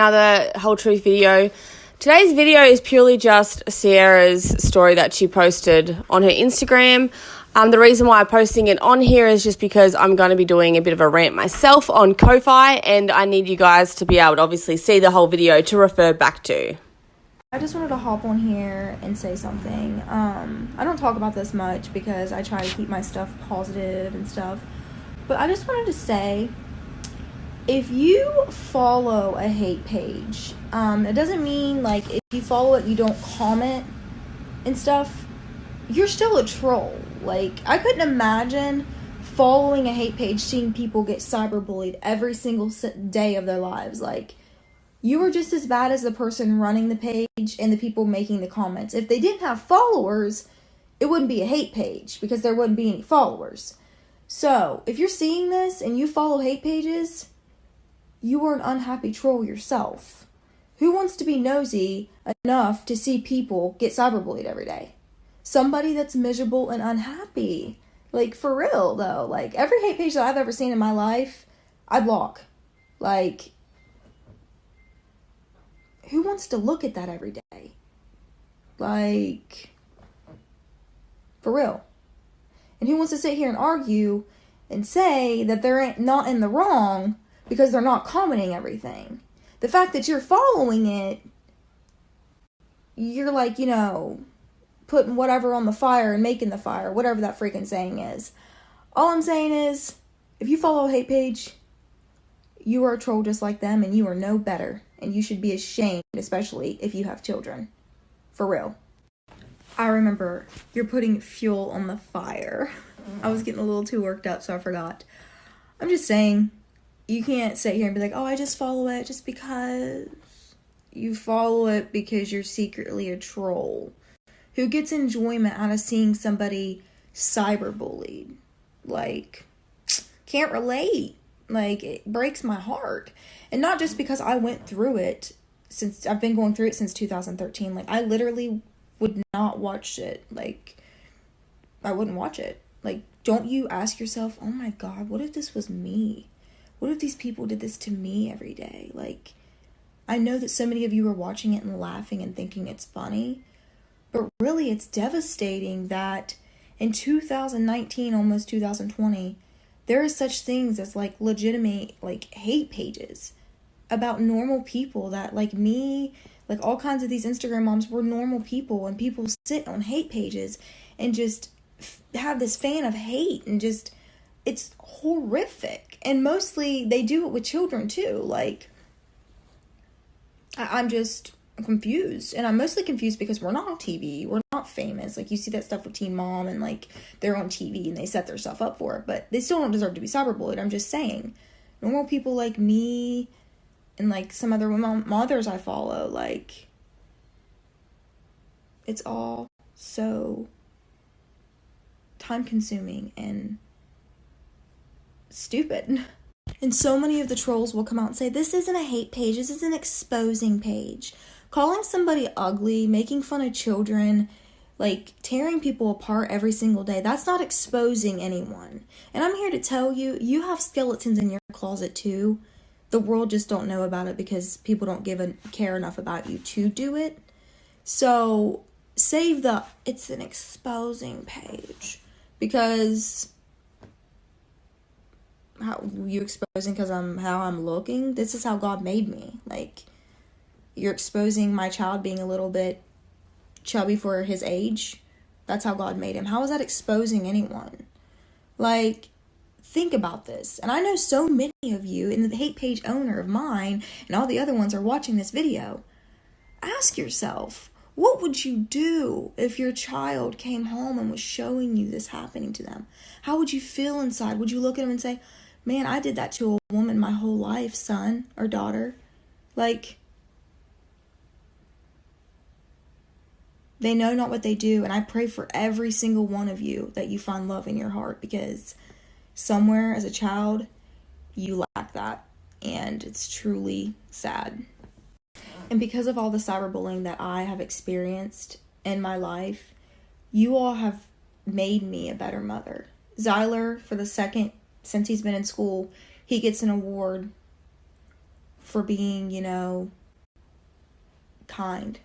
another Whole Truth video. Today's video is purely just Sierra's story that she posted on her Instagram. The reason why I'm posting it on here is just because I'm going to be doing a bit of a rant myself on Ko-Fi, and I need you guys to be able to obviously see the whole video to refer back to. I just wanted to hop on here and say something. I don't talk about this much because I try to keep my stuff positive and stuff. But I just wanted to say, if you follow a hate page, it doesn't mean, like, if you follow it, you don't comment and stuff. You're still a troll. Like, I couldn't imagine following a hate page, seeing people get cyberbullied every single day of their lives. Like, you are just as bad as the person running the page and the people making the comments. If they didn't have followers, it wouldn't be a hate page because there wouldn't be any followers. So, if you're seeing this and you follow hate pages, you are an unhappy troll yourself. Who wants to be nosy enough to see people get cyberbullied every day? Somebody that's miserable and unhappy. Like, for real, though. Like, every hate page that I've ever seen in my life, I block. Like, who wants to look at that every day? Like, for real. And who wants to sit here and argue and say that they're not in the wrong because they're not commenting everything? The fact that you're following it, you're like, putting whatever on the fire and making the fire, whatever that freaking saying is. All I'm saying is, if you follow a hate page, you are a troll just like them, and you are no better. And you should be ashamed, especially if you have children. For real. I remember, you're putting fuel on the fire. I was getting a little too worked up, so I forgot. I'm just saying, you can't sit here and be like, oh, I just follow it just because. You follow it because you're secretly a troll who gets enjoyment out of seeing somebody cyberbullied. Like, can't relate. Like, it breaks my heart. And not just because I went through it, since I've been going through it since 2013. Like, I literally would not watch it. Like, I wouldn't watch it. Like, don't you ask yourself, oh my God, what if this was me? What if these people did this to me every day? Like, I know that so many of you are watching it and laughing and thinking it's funny, but really it's devastating that in 2019, almost 2020, there are such things as, like, legitimate, like, hate pages about normal people that, like me, like all kinds of these Instagram moms were normal people, and people sit on hate pages and just have this fan of hate, and just, it's horrific. And mostly they do it with children too. Like, I'm just confused, and I'm mostly confused because we're not on TV, we're not famous. Like, you see that stuff with Teen Mom, and like they're on TV and they set their stuff up for it, but they still don't deserve to be cyberbullied. I'm just saying, normal people like me and like some other mothers I follow, like, it's all so time consuming and stupid. And so many of the trolls will come out and say, this isn't a hate page, this is an exposing page. Calling somebody ugly, making fun of children, like tearing people apart every single day, that's not exposing anyone. And I'm here to tell you, you have skeletons in your closet too. The world just don't know about it because people don't care enough about you to do it. So save the, it's an exposing page. Because how you exposing because how I'm looking? This is how God made me. Like, you're exposing my child being a little bit chubby for his age. That's how God made him. How is that exposing anyone? Like, think about this. And I know so many of you, and the hate page owner of mine and all the other ones are watching this video. Ask yourself, what would you do if your child came home and was showing you this happening to them? How would you feel inside? Would you look at them and say, man, I did that to a woman my whole life, son or daughter? Like, they know not what they do. And I pray for every single one of you that you find love in your heart, because somewhere as a child, you lack that. And it's truly sad. And because of all the cyberbullying that I have experienced in my life, you all have made me a better mother. Zyler, for the second since he's been in school, he gets an award for being, kind,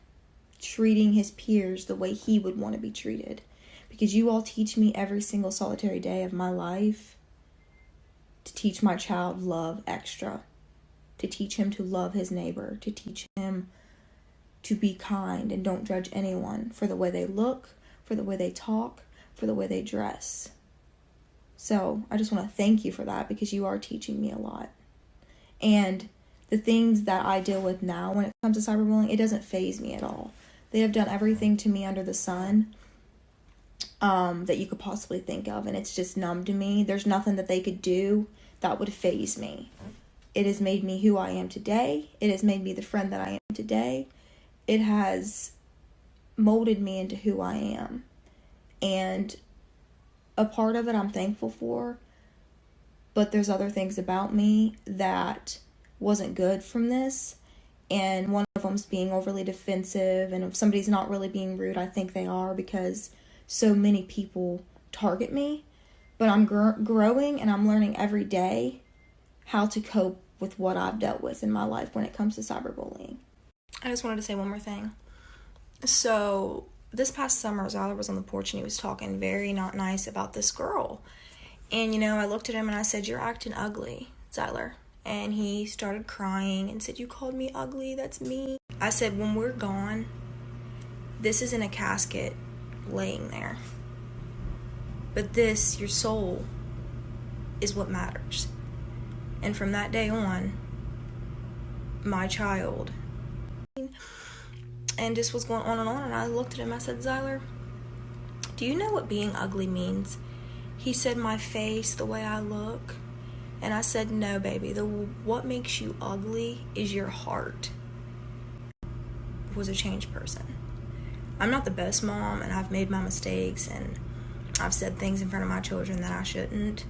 treating his peers the way he would want to be treated. Because you all teach me every single solitary day of my life to teach my child love extra, to teach him to love his neighbor, to teach him to be kind and don't judge anyone for the way they look, for the way they talk, for the way they dress. So I just want to thank you for that, because you are teaching me a lot. And the things that I deal with now when it comes to cyberbullying, it doesn't faze me at all. They have done everything to me under the sun that you could possibly think of, and it's just numb to me. There's nothing that they could do that would faze me. It has made me who I am today. It has made me the friend that I am today. It has molded me into who I am. And a part of it I'm thankful for, but there's other things about me that wasn't good from this. And one of them's being overly defensive, and if somebody's not really being rude, I think they are, because so many people target me. But I'm growing, and I'm learning every day how to cope with what I've dealt with in my life when it comes to cyberbullying. I just wanted to say one more thing. So this past summer, Zyler was on the porch and he was talking very not nice about this girl. And, I looked at him and I said, "You're acting ugly, Zyler." And he started crying and said, "You called me ugly, that's me." I said, "When we're gone, this is in a casket laying there. But this, your soul, is what matters." And from that day on, my child, and this was going on, and I looked at him, I said, "Zyler, do you know what being ugly means?" He said, "My face, the way I look." And I said, "No, baby, what makes you ugly is your heart." Was a changed person. I'm not the best mom, and I've made my mistakes, and I've said things in front of my children that I shouldn't.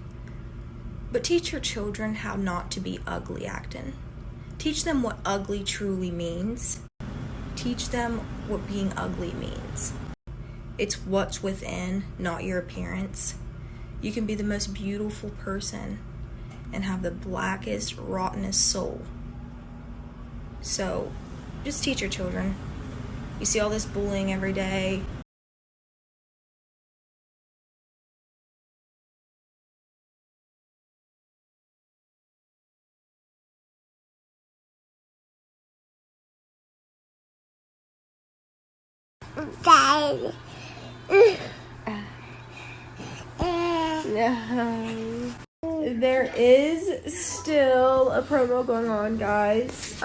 But teach your children how not to be ugly acting. Teach them what ugly truly means. Teach them what being ugly means. It's what's within, not your appearance. You can be the most beautiful person and have the blackest, rottenest soul. So, just teach your children. You see all this bullying every day. No. There is still a promo going on, guys.